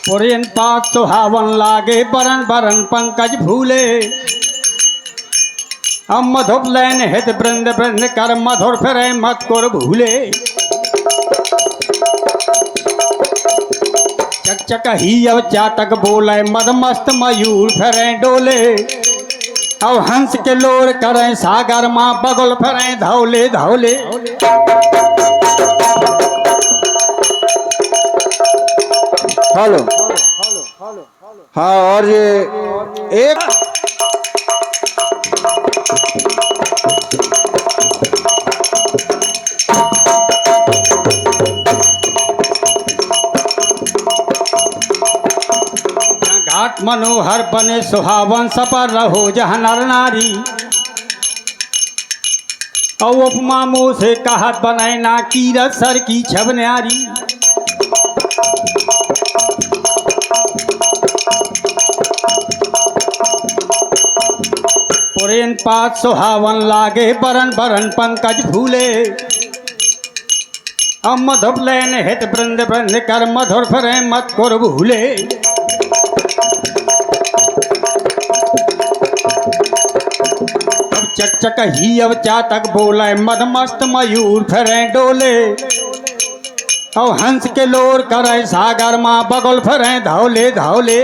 पुरेन पात सुहावन लागे बरन बरन पंकज फूले। अब मधुप लैन हित बृंद बृंद कर मधुर फिरे मत कर भूले। चक चक ही अब चातक बोले मद मस्त मयूर फिरे डोले। अब हंस के लोर करें सागर माँ बगल फिरे धौले धौले। हेलो हाँ और ये एक घाट मनोहर बने सुहावन सपर रहो जहाँ नर नारी। और उपमा मुँह से कहत बनाए ना कीरत सर की छब न्यारी। पुरेन पात सुहावन लागे बरन बरन पंकज फूले। अब मधुप लैन हित बृंद बृंद कर मधुर फिरे मत कर भूले। अब चक चक ही अब चातक बोले मद मस्त मयूर फिरे डोले। और हंस के लोर करे सागर माँ बगल फिरे धौले धौले।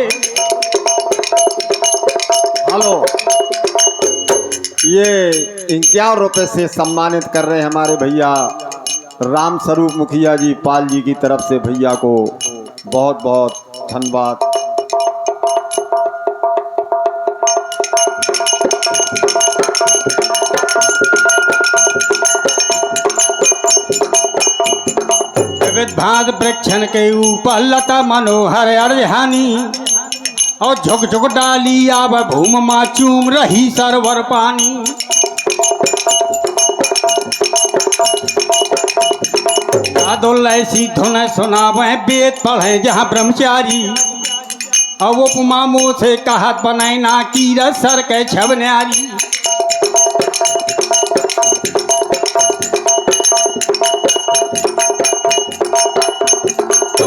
हेलो ये 51 रुपए से सम्मानित कर रहे हैं हमारे भैया राम स्वरूप मुखिया जी पाल जी की तरफ से। भैया को बहुत बहुत धन्यवाद। विविध भांत वृक्षन के ऊपर लता मनोहर अर्जहानी। और झुक झुक डाली आब भूम माँ चूम रही सरवर पानी। साधुल ऐसी धुन सुनावे वेद पढ़े जहाँ ब्रह्मचारी। अब उपमा मुँह से कहत बनाए ना कीरत सर के छब न्यारी।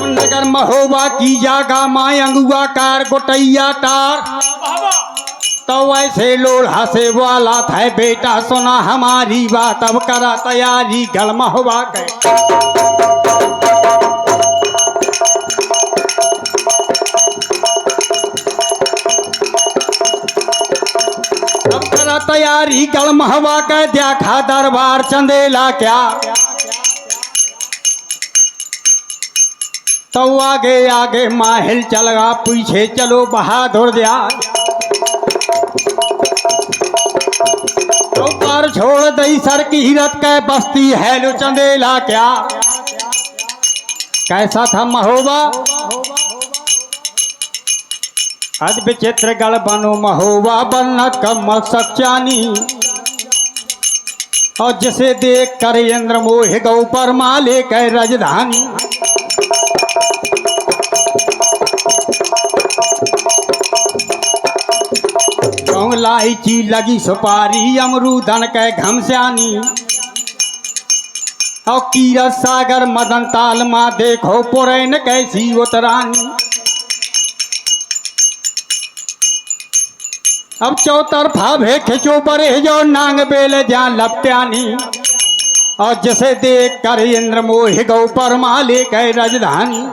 नगर महोबा की जागा माँ अंगुआ कार गोटैया टार। तो ऐसे लोढ़ा से वाला था बेटा सुना हमारी बात अब करा तैयारी गल महोबा के। अब करा तैयारी गल महोबा के देखा दरबार चंदेला क्या। तो आगे आगे माहिल चलगा पीछे चलो बहादुर दिया। तो पर छोड़ दई सर की हिरत के बस्ती है लो चंदेला क्या। कैसा था महोबा अद विचित्र गढ़ बनो महोबा बन्नत कमल सच्चानी। और जिसे देख कर इंद्र मोह गौ पर माले के राजधानी। इलायची लगी सुपारी अमरूदन के घमस्यानी। और कीरत सागर मदन ताल माँ देखो पुरैन कैसी उतरानी। अब चौतरफा भे खिंचो बरे जो नांग बेल जा लपट्यानी। और जिसे देख कर इंद्र मोह गौ पर माले के राजधानी।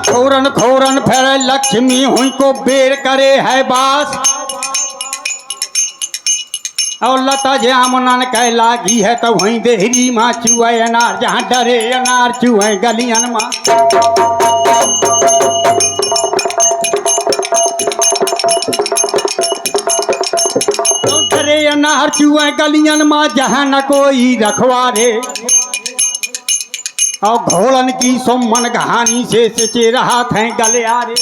खोरन खोरन फिर लक्ष्मी हुई को बेर करे है बास। और लता जामुनन कह लागी है तो वहीं देहरी माँ चुए अनार जहाँ डरे अनार चुए गलियन माँ। तो डरे अनार चुए गलियन माँ जहाँ न कोई रखवारे। और घोड़न की सुमन कहानी से सिचे रहा थे गलियारे।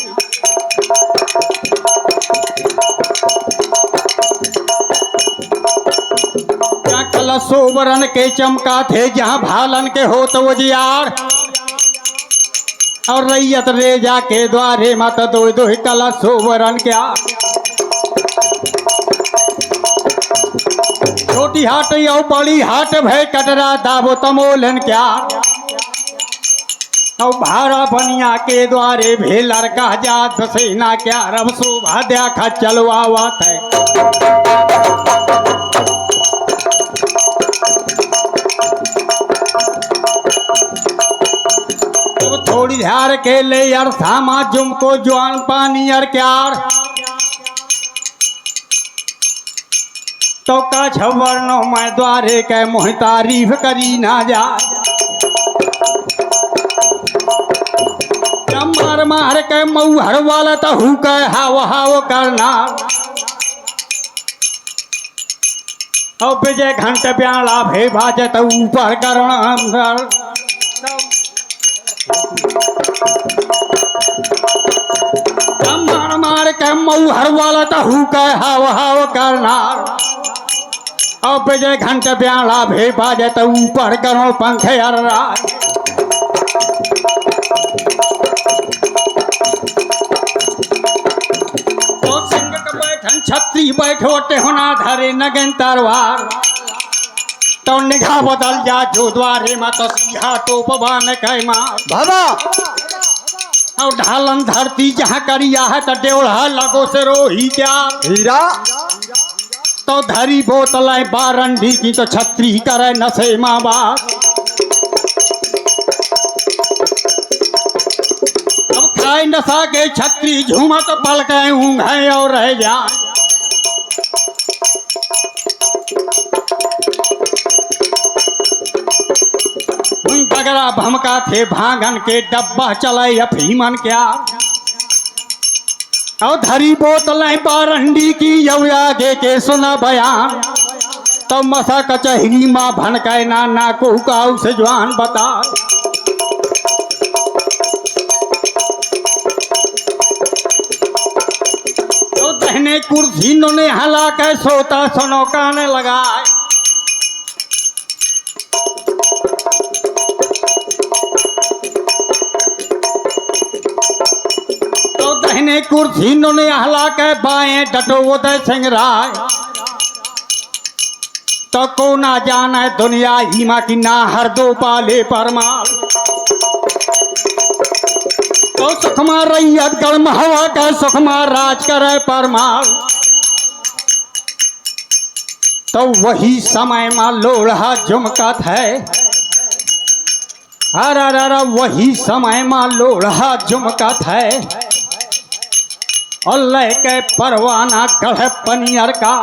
क्या कलशोबरन के चमका थे जहाँ भालन के हो तो उजियार। और रैयत रेजा के द्वारे मत दो दो कलशोबरन क्या। छोटी हाट यो बड़ी हाट भय कटरा दाबो तमोलन क्या। और भारा बनिया के द्वारे भे लड़का जात सेना क्या रब शोभा देखा चलवावत है। तो थोड़ी ध्यार के ले यार सामा जुम को जवान पानी यार क्यार तो का छवरनो मैं द्वारे के मोह तारीफ करी ना जा। मार मार के मऊहर वाला तो हु के हाव हाव करना और विजय घंट प्याला भे बाजे तो ऊपर करना मार मार के मऊहर वाला तो हु के हाव हाव करना और विजय घंट प्याला भे बाजे तो ऊपर करो पंखे अर्रा। छत्री बैठोटे होना धरे नगन तरवार तो निगाह बदल जा जो द्वारे में तो सिहा तो पवन कह मार बाबा और ढालन धरती जहाँ करिया है तो डेढ़ा लगो से रोही क्या हीरा तो धरी बोतल बारंडी की तो छत्री करे नशे माँ बाप अब खाए नशा के छत्री झूमा तो पल के ऊँघ और रह जा। बगरा भमका थे भांगन के डब्बा चले अफीमन क्या और धरी बोतलें बारंडी की यौ आगे के सुना बयान तो मसा कचहरी माँ भनकाए नाना को काऊ से जवान बता। तो दहने कुर्सी ने हला के सोता सुनो काने लगाए दहने कुर्सी ने हला के बाएं डटो उदय सिंह राय तो को ना जाना दुनिया ही माँ की ना हर दो पाले परमाल तो सुखमा रैयत गढ़ हवा का सुखमा राज करे परमाल तो वही समय में लोढ़ा झुमकत है अरे वही समय में लोढ़ा झुमकत है और लेके परवाना गढ़ पनियर का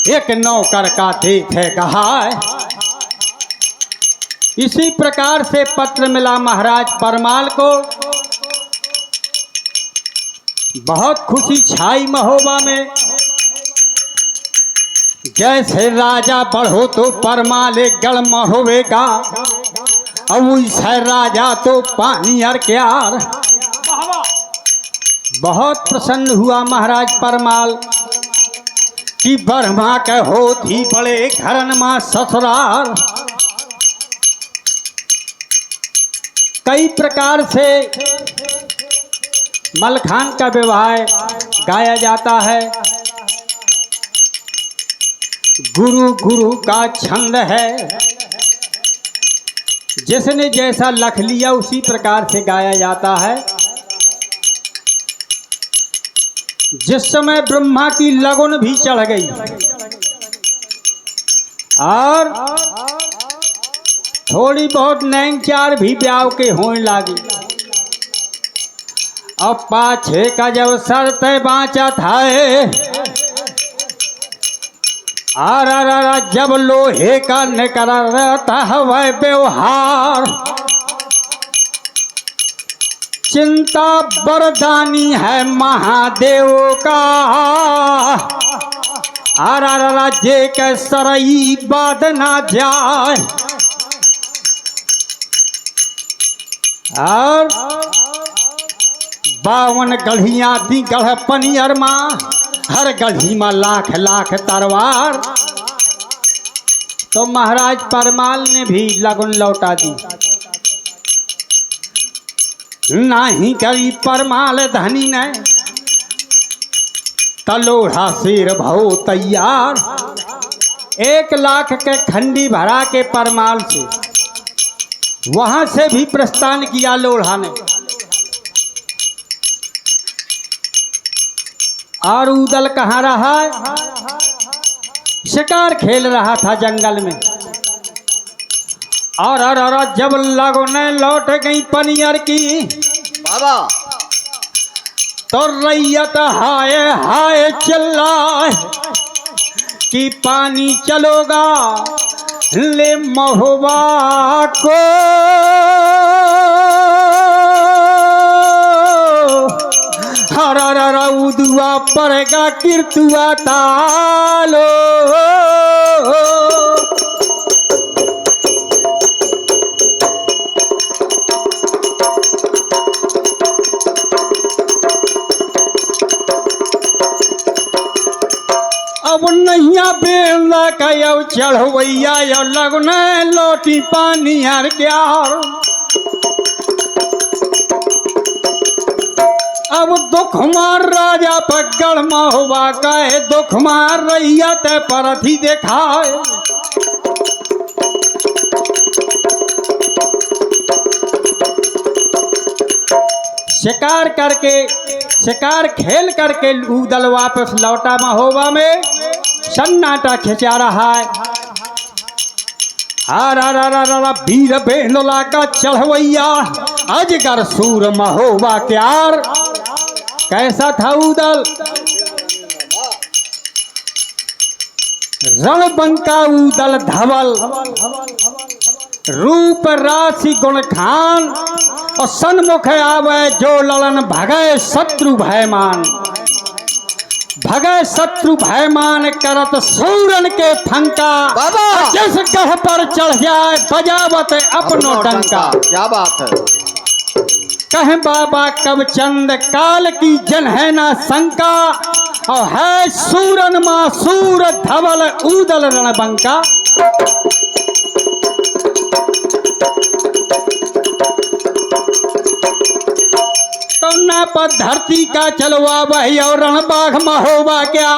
एक नौकर का देखे गहाय। इसी प्रकार से पत्र मिला महाराज परमाल को। बहुत खुशी छाई महोबा में। जैसे राजा बढ़ो तो परमाल एक गढ़ महोवेगा और वैसे राजा तो पानी अर क्यार। बहुत प्रसन्न हुआ महाराज परमाल कि ब्रह्मा के होती बड़े घरन मां ससुराल। कई प्रकार से मलखान का विवाह गाया जाता है। गुरु गुरु का छंद है, जिसने जैसा लख लिया उसी प्रकार से गाया जाता है। जिस समय ब्रह्मा की लगन भी चढ़ गई और थोड़ी बहुत नैंचार भी ब्याह के होने लगी। अब पाछे का जब शर्त बाँचा था जब लोहे का निकलता है वह व्यवहार। चिंता बरदानी है महादेव का जे के सरई बाद ना जाए। और 52 गढ़ियाँ दी गढ़ पनियर माँ, हर गढ़ी में लाख लाख तरवार। तो महाराज परमाल ने भी लगन लौटा दी। नहीं करी परमाल धनी ने तलोढ़ा शेर भो तैयार। 1 लाख के खंडी भरा के परमाल से वहां से भी प्रस्थान किया लोढ़ा ने। और उदल कहाँ रहा? शिकार खेल रहा था जंगल में। और जब लगने लौट गई पनियर की बाबा तो रैयत हाय हाय चिल्लाए कि पानी चलोगा ले महुआ को। हरा उदुआ पड़ेगा किरतुआ तालो। अब नैया बेला कयो चढ़वैया यो लगने लोटी पानी हर क्यार। अब दुख मार राजा पगड़ महुआ कहे दुख मार रैया ते परथी देखाए। शिकार खेल करके उदल वापस लौटा महोबा में। सन्नाटा खिंचा रहा है। वीर बेंदोला का चढ़वैया अजगर सूर महोबा क्यार। कैसा था उदल? रणबंका उदल धवल, रूप राशि गुण खान और सन्मुख आवे जो ललन भगय शत्रु भयमान। भगय शत्रु भयमान करत सूरन के फंका। जिस गढ़ पर चढ़ जाए बजावत अपनो डंका। क्या बात है? कहे बाबा कब चंद काल की जन है ना शंका। और है सूरन मां सूर धवल उदल रणबंका। तो ना पर धरती का चलवा वही और रणबाघ महोबा क्या।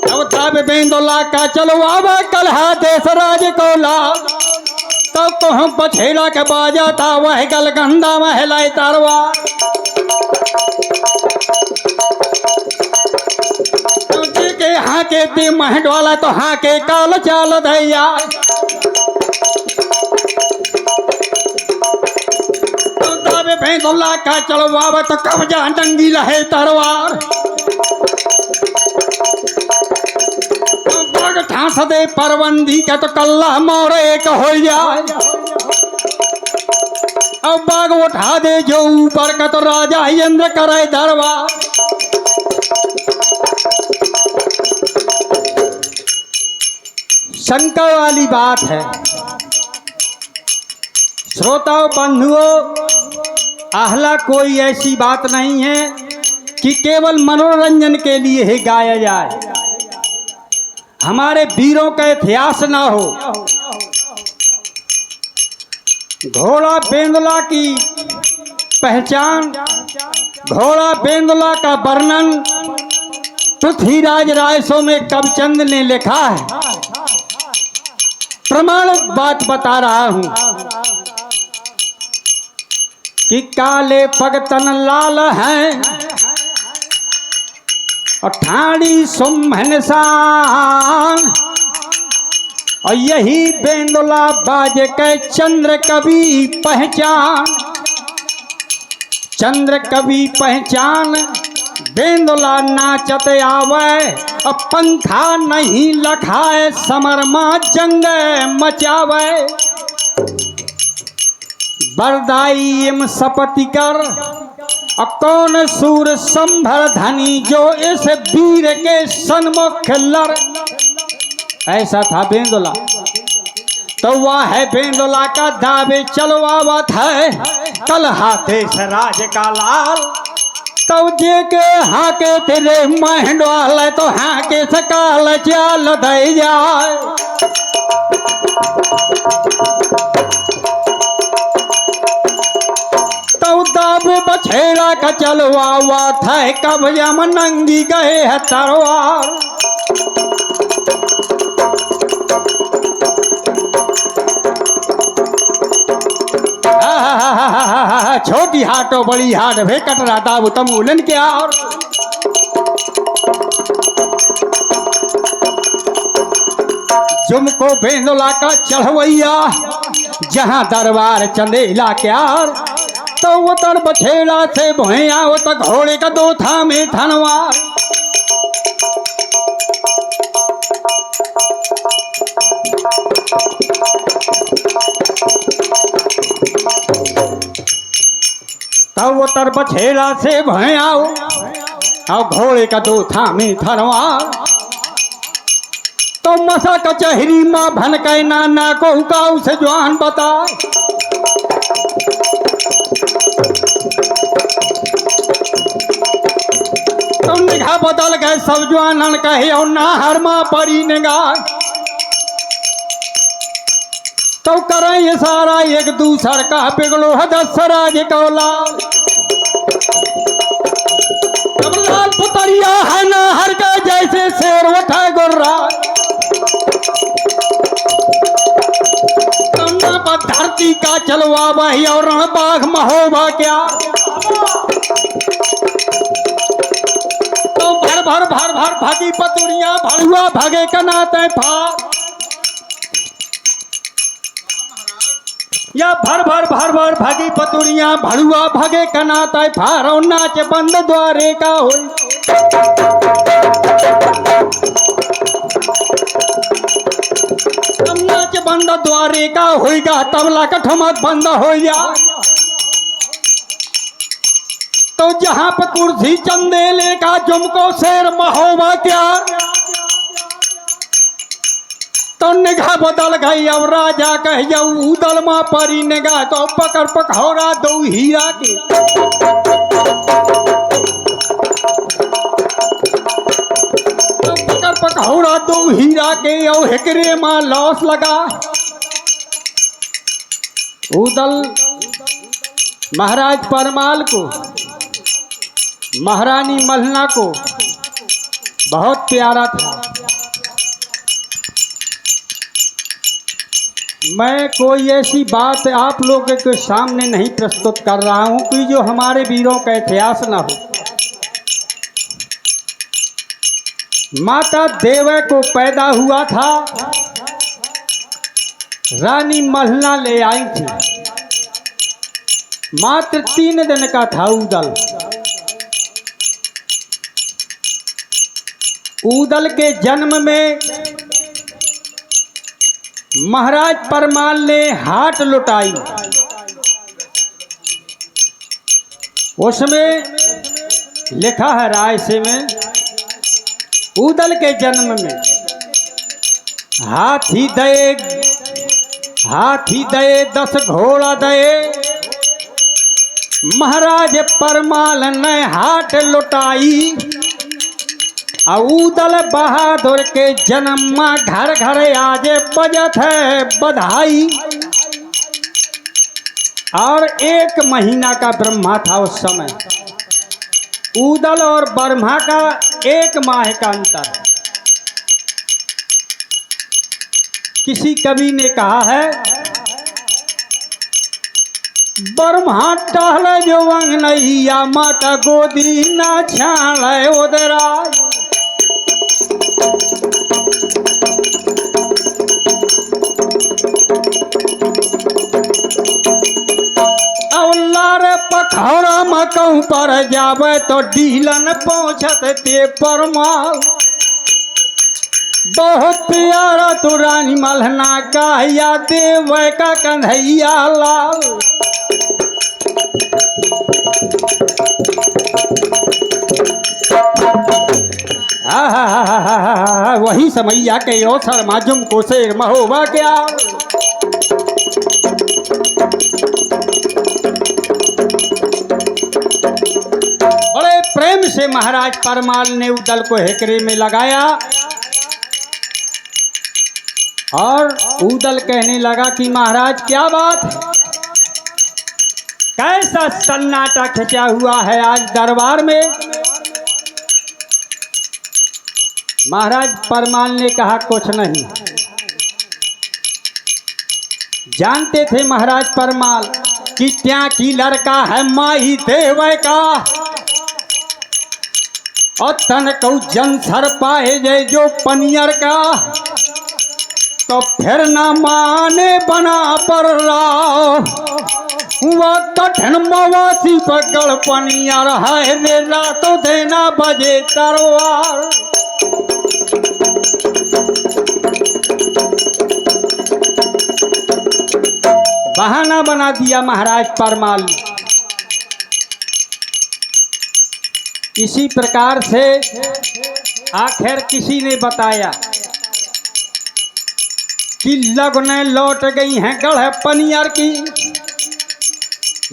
अब तब बेंदोला का चलवा वह कलहा देश राज को ला। तो कहूँ बछेड़ा के बाजा था वह गलगंधा महलाई तारवा। के हाके ते महट वाला तो हाके काल चाल दैया। बेंदोला का चलवाव तो कब्जा डंगी लहे तरवार। बग ठास दे परवंदी का तो कल्ला मोर एक हो जाए। अब बाग उठा दे जो ऊपर का तो राजा इंद्र करे दरबार। शंका वाली बात है। श्रोताओं बंधुओं, आहला कोई ऐसी बात नहीं है कि केवल मनोरंजन के लिए ही गाया जाए। हमारे वीरों का इतिहास ना हो। घोड़ा बेंदोला की पहचान, घोड़ा बेंदोला का वर्णन पृथ्वीराज रायसो में कवचंद ने लिखा है। प्रमाणित बात बता रहा हूं कि काले पगतन लाल हैं और ठाड़ी सुम्हन शान। और यही बेंदोला बाज के चंद्र कवि पहचान। चंद्र कवि पहचान बेंदोला नाचत आवे। अब पंखा नहीं लखाए समरमा जंग मचावे। बरदाई एम सपति कर और कौन सूर संभर धनी जो इस वीर के सन्मुख लड़। ऐसा था बेंदोला। तो वह है बेंदोला का दावे चलवावत है कल हाथे से राज का लाल। तो जे के हाके तेरे महंडवाल तो हाके सकाल चाल दे जाए। तो दाब बछेड़ा का चलवावा था कब यम नंगी गए है तरवार। छोटी हाट और बड़ी हाट भे कटरा दाब तमूलन क्या और जुमको बेंदोला का चढ़वैया जहाँ दरबार चंदेला क्या तो वो तर बछेड़ा से भैया वो तक घोड़े का दो था में धनवार तब वो तर बछेड़ा से भैया और घोड़े का दो था में धनवार तो मसा कचहरी माँ भन के नाना को हुका उसे जवान बता तो निगाह बदल गए सब जवानन कहे और ना हर माँ परी निगाह तो करें ये सारा एक दूसर का बिगड़ो है दशराज कौलाल जब लाल पुतरिया है ना हर का जैसे शेर उठा गुर्रा धरती का चलवा वही और बाघ महोबा क्या तो भर भर भर भर भागी पतुड़िया भड़ुआ भगे कनाते फार या भर भर भर भर भागी पतुड़िया भड़ुआ भगे कनाते फार और नाच बंद द्वारे का हो नाच बंद द्वारे का होगा तबला का ठमक बंद हो जा तो जहां पर कुर्सी चंदेले का जुमको शेर महोबा क्या तो निगाह बदल गई अब राजा कह जाऊ उदल माँ परी निगाह तो पकड़ पकौड़ा दो हीरा के पकड़ पकौड़ा दो हीरा के और हेकरे माँ लॉस लगा उदल महाराज परमाल को महारानी मल्हना को बहुत प्यारा था। मैं कोई ऐसी बात आप लोगों के सामने नहीं प्रस्तुत कर रहा हूं कि जो हमारे वीरों का इतिहास ना हो। माता देवै को पैदा हुआ था, रानी मल्हना ले आई थी। मात्र 3 दिन का था उदल। उदल के जन्म में महाराज परमाल ने हाट लुटाई। उसमें लिखा है रायसे में उदल के जन्म में हाथी दए 10 घोड़ा दए महाराज परमाल ने हाट लुटाई। उदल बहादुर के जन्म में घर घर आज बजत है बधाई। और 1 महीना का ब्रह्मा था उस समय। उदल और ब्रह्मा का 1 माह का अंतर। किसी कवि ने कहा है ब्रह्मा टहल जो वंग नैया माता गोदी ना छाल उदरा। पखौड़ा मकऊ पर जावे तो डीलन पहुंचत ते परमाल। बहुत प्यारा तो रानी मल्हना का या देवै का कन्हैया लाल। वही समैया के अवसर माजुम को शेर महोबा क्या। बड़े प्रेम से महाराज परमाल ने उदल को हेकरे में लगाया और उदल कहने लगा कि महाराज क्या बात है, कैसा सन्नाटा खिंचा हुआ है आज दरबार में। महाराज परमाल ने कहा कुछ नहीं। जानते थे महाराज परमाल कि त्या की लड़का है माही देवे का और तन को जन सर पाए जय जो पनियर का तो फिर न माने बना पर वह कठिन मवासी पगड़ पनियर है रे रातों देना बजे तरवार। बहाना बना दिया महाराज परमाल। इसी प्रकार से आखिर किसी ने बताया कि लगने लौट गई हैं गढ़ पनियर की,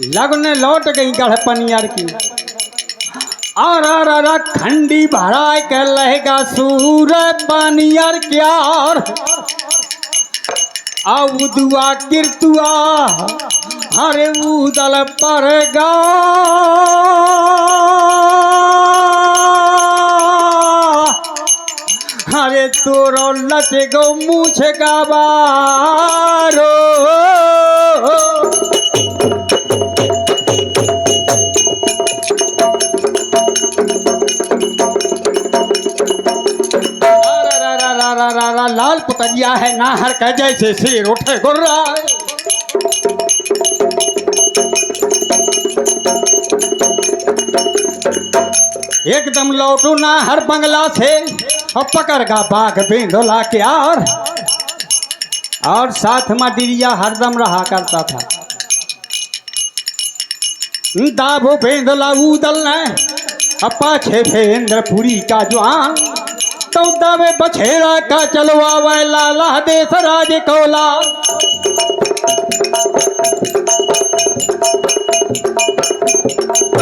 लगने लौट गई गढ़ पनियर की और खंडी भरा के लहेगा सूर पनियर क्यार दुआ किरतुआ हरे उदल पर गा हरे तोरो लचे गो मुछ गाबारो। लाल पुतरिया है नाहर का जैसे शेर उठे गुर्रा। एकदम लौटू नाहर बंगला से और पकड़ का बाघ बेंधोला के और साथ में डिरिया हरदम रहा करता था। दाभो बेंधोला उदल ने पाछे भेंद्रपुरी का जवान तो दावे बछेड़ा का चलवावे लाला देश राज कोला।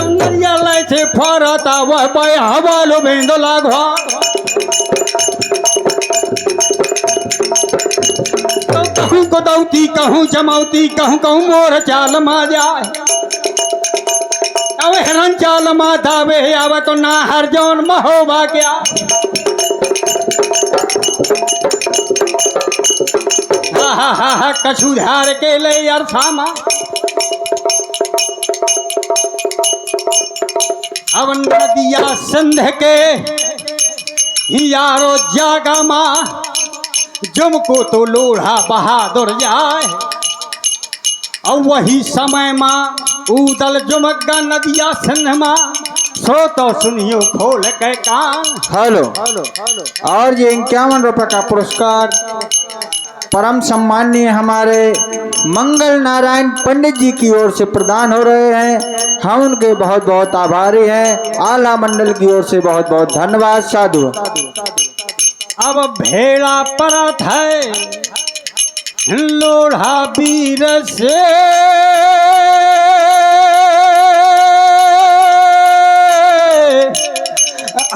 नरियालय से फरता वह पाए हवालो बेंदोला घर तो कहूँ गोदौती कहूँ जमौती कहूँ कहूँ मोर चाल मा जाए अब हिरन चाल मा दावे आवे तो ना हर जौन महोबा क्या। हा कछु धार के ले यार सामा अब नदिया सिंध के यारो जागा माँ जुमको तो लोढ़ा बहादुर जाए और वही समय माँ उदल जुमगा नदिया सिंध माँ सो तो सुनियो खोल के कान। हेलो और ये 51 रुपए का पुरस्कार परम सम्माननीय हमारे मंगल नारायण पंडित जी की ओर से प्रदान हो रहे हैं। हम उनके बहुत बहुत आभारी हैं। आला मंडल की ओर से बहुत बहुत धन्यवाद। साधु। अब भेड़ा परत है लोढ़ा वीर से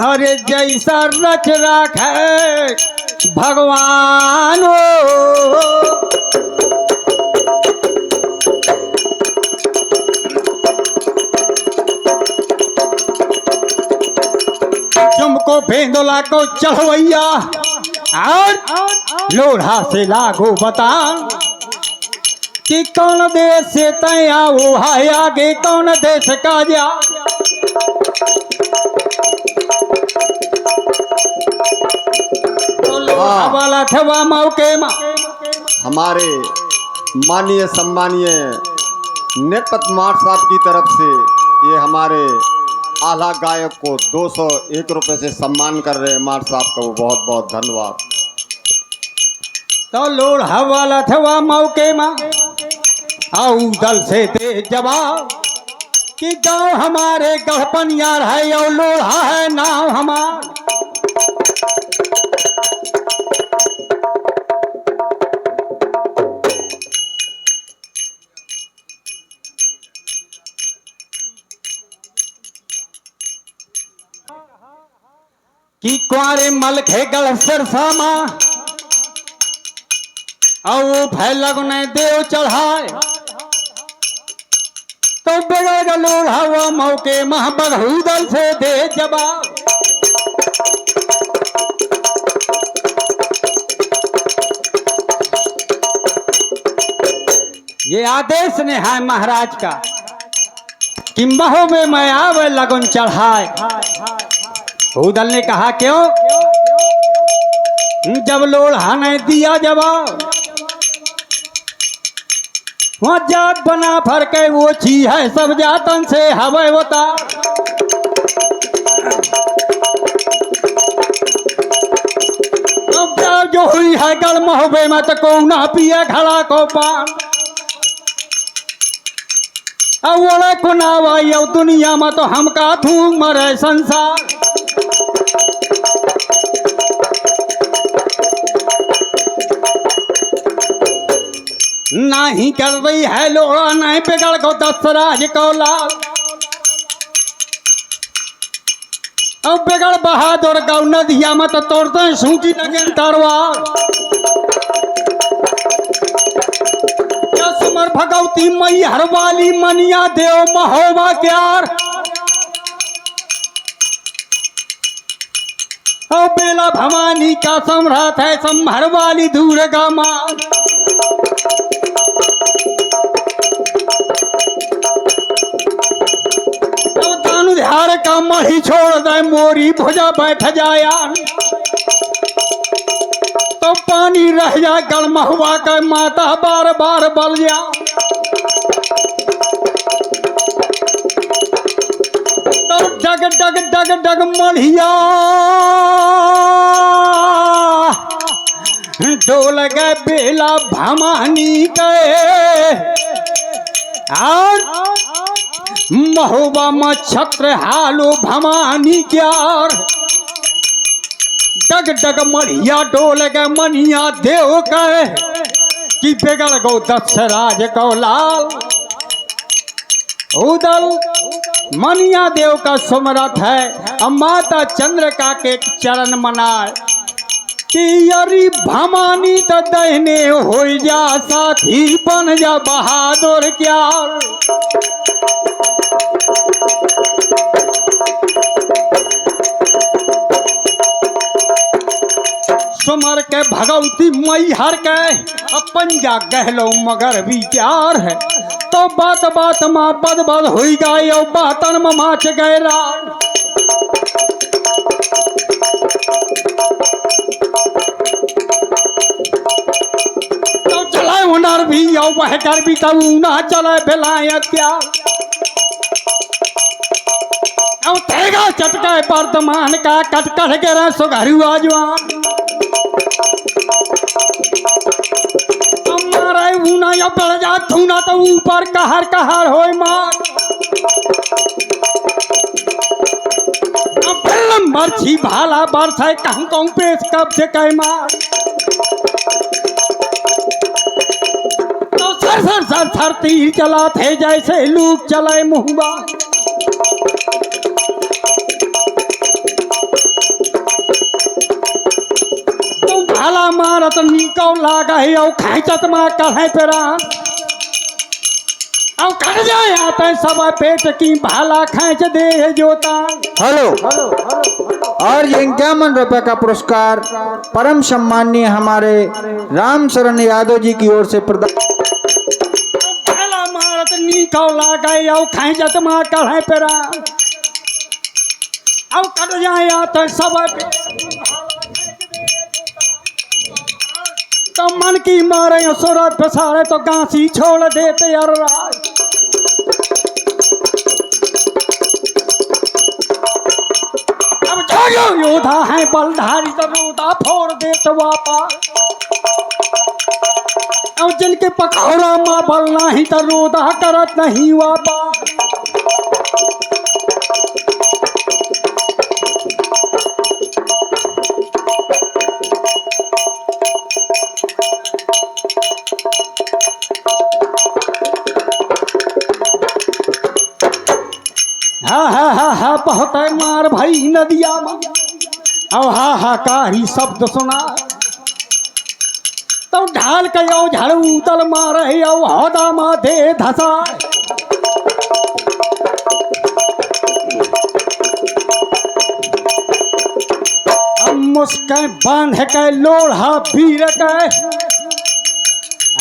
अरे जैसा रच राख है भगवान तुमको भेंदोला को चढ़वैया और लोढ़ा से लागो बता कि कौन देश से तया वो है आगे कौन देश का जा। वाला थवा मौके में हमारे माननीय सम्मानीय नेपथ माठ साहब की तरफ से ये हमारे आला गायक को 201 रुपए से सम्मान कर रहे हैं। माठ साहब का वो बहुत बहुत धन्यवाद। तो लोढ़ा वाला थवा मौके में आओ दल से दे जवाब कि गाँव हमारे गढ़पनियार है और लोढ़ा है नाम हमार। कि कुआरे मल खे गल सरसामा और वो फैलग ने देव चढ़ाए तो बेगा लोढ़ा हुआ मौके मह बगहूदल से दे जवाब। ये आदेश ने है महाराज का कि महो में मैं आवे लगन चढ़ाए। उदल ने कहा क्यों? जब लोढ़ा ने दिया जवाब, वहाँ जात बना फर के वो चीज है सब जातन से हवे होता। अब जो हुई है गल महोबे में तो को ना पिए घड़ा को पान। अब बोले को ना भाई अब दुनिया में तो हम का थूक मरे संसार। नहीं कर रही है लोड़ा नहीं बिगड़ को दशराज को लाल। अब बिगड़ बहादुर गौ नदिया मत तोड़ते सूची लगे तरवार। समर भगवती मई हर वाली मनिया देव महोबा क्यार। अब बेला भवानी का सम्राट है संभर वाली दुर्गा मां। धार का मही छोड़ दे मोरी भुजा बैठ जाया। तो पानी रह जा गल महुआ का माता बार बार बल जा। तो डग डग डग डग मढ़िया डोल गए बेला भवानी के। और महोबा में छत्र हालो भवानी क्यार। डग डग मढ़िया डोल गए मनिया देव के कि बिगड़ गो दशराज को लाल। उदल मनिया देव का सुमरथ है। अब माता चंद्रिका के चरण मनाए कि यरी भवानी तो दहने हो जा साथी बन जा बहादुर क्यार। सुमर के भगवती मई हर के पंजा गहलो मगर विचार है। तो बात बात माँ बद बद हुई गई और बातन में माच गए रान। तो चले हुनर भी और वह कर भी तब ना चले बिलाए क्या। अब तेगा चटका वर्तमान का कटकट के रह सुघरू आजवान। ऊना या बढ़ जा थूना तो ऊपर कहर कहर होए मार। अब मर्छी भाला बरसाए कहूँ कहूँ पेश कब से कह मार। तो सर सर सर सर तीर चला थे जैसे लूक चलाए मुहबा। भाला मारत नीको लागा है और खाइचत मार कढ़ाई पे रान। और कट जाए आते सब पेट की भाला खींच दे जोता। हेलो और ये 51 रुपए का पुरस्कार परम सम्माननीय हमारे राम शरण यादव जी की ओर से प्रदान। भाला मारत नीको लागा है और खाइचत मार कढ़ाई पे रान। और कट जाए आते सब तो मन की मारे सूरत पसारे तो गांसी छोड़ देते यार राज। अब जो योधा है बलधारी तो रोदा फोड़ देते वापा। अब जिनके पकौड़ा माँ बल नहीं तो रोदा करत नहीं वापा। हा बहुत मार भाई नदिया में। अब हाहाकारी शब्द सुना तो ढाल के झाड़ू उतल मारे हौदा माथे धसा। अब मुस्कें बांध के लोढ़ा पीर के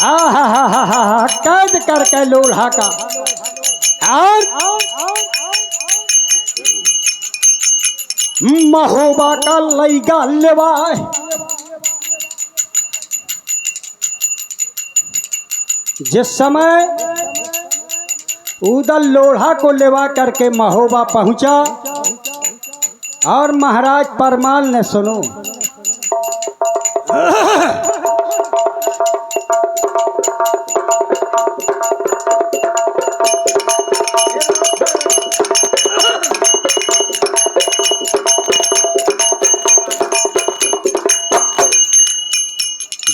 कैद करके लोढ़ा का और महोबा का लईगा लेवाए। जिस समय उधर लोढ़ा को लेवा करके महोबा पहुंचा और महाराज परमाल ने सुनो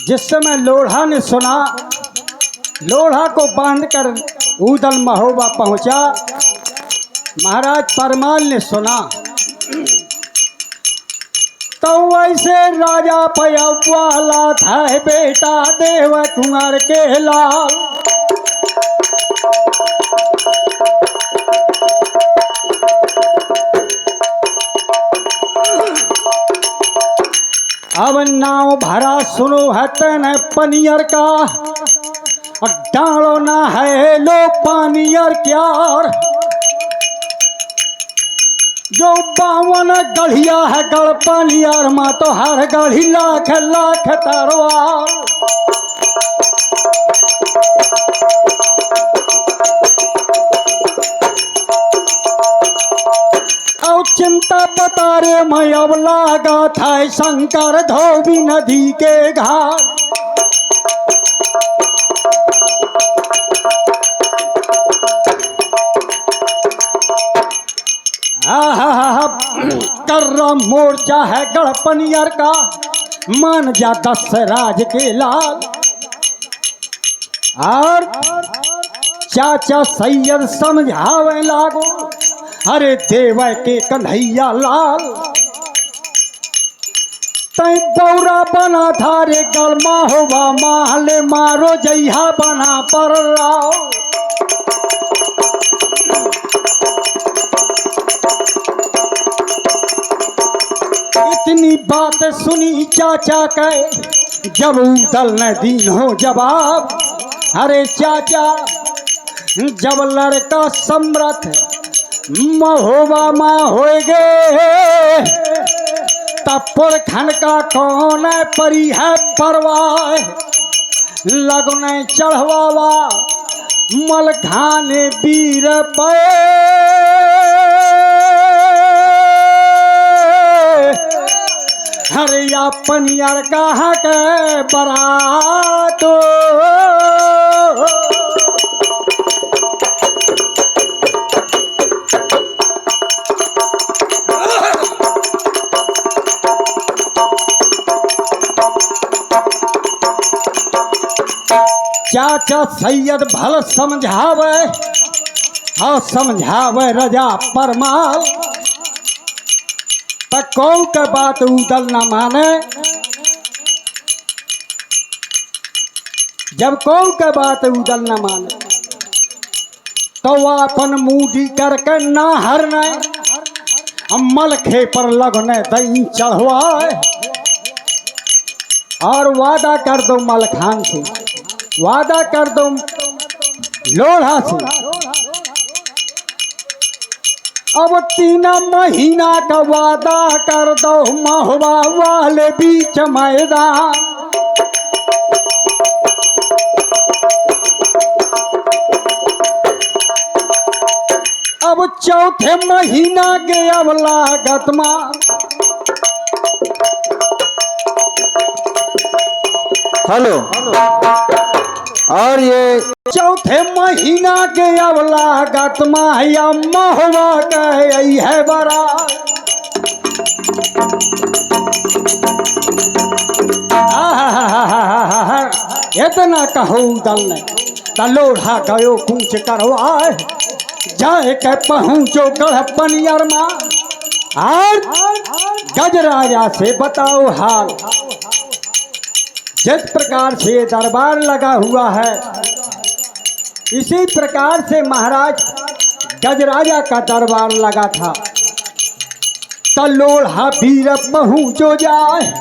जिस समय लोढ़ा ने सुना, लोढ़ा को बांधकर उदल महोबा पहुंचा। महाराज परमाल ने सुना तो वैसे राजा पयवाला था बेटा देव कुंवर के लाल। अब नाव भरा सुनो है तन पनियर का, और डालो ना है लो पानियर क्यार। जो 52 गढ़िया है गढ़ पानियर माँ तो हर गढ़ी लाख लाख तरवार। और चिंता बता रे मैं अब लागा था शंकर धोबी नदी के घाट। कर्रा मोर्चा है गढ़पनियर का, मान जा 10 राज के लाल। और चाचा सैयद समझावे लागो अरे देव के कन्हैया लाल। तै बौरा बना था रे गलमा होवा माहले मारो जइहा बना पर राव। इतनी बात सुनी चाचा के जब उदल न दीन हो जवाब। अरे चाचा जब लड़का समर्थ महोबा माँ होएगे तब पुरखन का कौन परी है परवाह। लगने चढ़वावा मल खाने वीर पे। अरे या पनियर कहाँ के बरातो। चाचा सैयद भल समझावे और समझावे रजा परमाल। पर कौन के बात उदल न माने। जब कौन के बात उदल न माने तो वह अपन मूडी करके ना हरने मल खे पर लगने दही चढ़वाए। और वादा कर दो मलखान से, वादा कर दो लोढ़ा से। अब 3 महीना का वादा कर दो महुआ वाले बीच मैदान। अब 4थे महीना के अब लागत मां। हेलो। और ये 4थे महीना के अब लागत माया महुआ गई है बरा। इतना कहो दल ने लोढ़ा गयो कूच करवाए। जाए के पहुँचो गढ़पनियर माँ और गजराजा से बताओ हाल। जिस प्रकार से दरबार लगा हुआ है इसी प्रकार से महाराज गजराजा का दरबार लगा था। तो लोढ़ा वीर पहुँचो जाए